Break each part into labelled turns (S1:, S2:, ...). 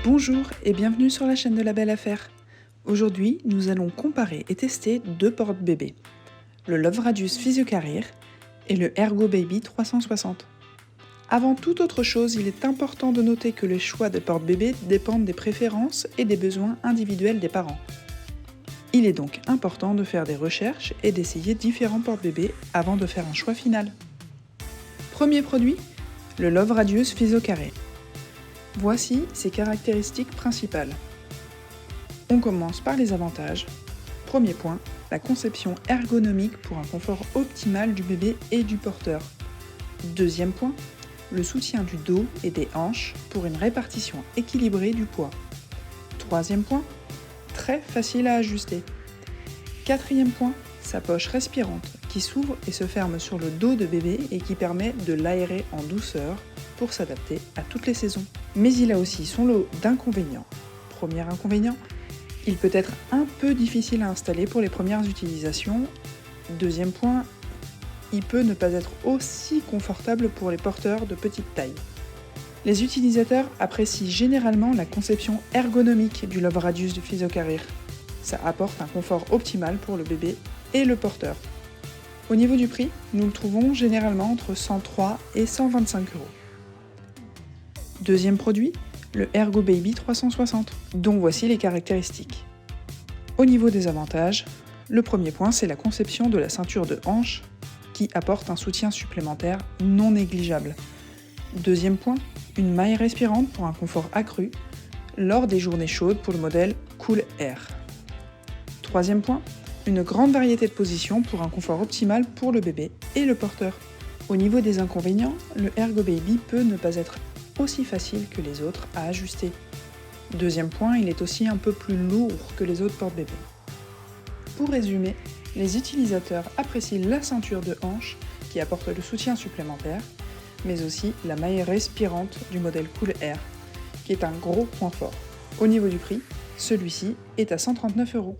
S1: Bonjour et bienvenue sur la chaîne de la Belle Affaire. Aujourd'hui, nous allons comparer et tester deux porte-bébés, le Love Radius Physio-Carrier et le Ergo Baby 360. Avant toute autre chose, il est important de noter que les choix de porte-bébés dépendent des préférences et des besoins individuels des parents. Il est donc important de faire des recherches et d'essayer différents porte-bébés avant de faire un choix final. Premier produit, le Love Radius Physio-Carrier. Voici ses caractéristiques principales. On commence par les avantages. Premier point, la conception ergonomique pour un confort optimal du bébé et du porteur. Deuxième point, le soutien du dos et des hanches pour une répartition équilibrée du poids. Troisième point, très facile à ajuster. Quatrième point, sa poche respirante qui s'ouvre et se ferme sur le dos de bébé et qui permet de l'aérer en douceur pour s'adapter à toutes les saisons. Mais il a aussi son lot d'inconvénients. Premier inconvénient, il peut être un peu difficile à installer pour les premières utilisations. Deuxième point, il peut ne pas être aussi confortable pour les porteurs de petite taille. Les utilisateurs apprécient généralement la conception ergonomique du Love Radius du Physio-Carrier. Ça apporte un confort optimal pour le bébé et le porteur. Au niveau du prix, nous le trouvons généralement entre 103 et 125 €. Deuxième produit, le Ergo Baby 360, dont voici les caractéristiques. Au niveau des avantages, le premier point, c'est la conception de la ceinture de hanche qui apporte un soutien supplémentaire non négligeable. Deuxième point, une maille respirante pour un confort accru lors des journées chaudes pour le modèle Cool Air. Troisième point, une grande variété de positions pour un confort optimal pour le bébé et le porteur. Au niveau des inconvénients, le Ergo Baby peut ne pas être aussi facile que les autres à ajuster. Deuxième point, il est aussi un peu plus lourd que les autres porte-bébés. Pour résumer, les utilisateurs apprécient la ceinture de hanche qui apporte le soutien supplémentaire, mais aussi la maille respirante du modèle Cool Air, qui est un gros point fort. Au niveau du prix, celui-ci est à 139 €.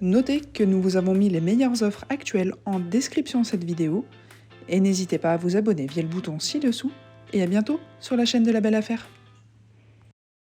S1: Notez que nous vous avons mis les meilleures offres actuelles en description de cette vidéo, et n'hésitez pas à vous abonner via le bouton ci-dessous, et à bientôt sur la chaîne de la Belle Affaire.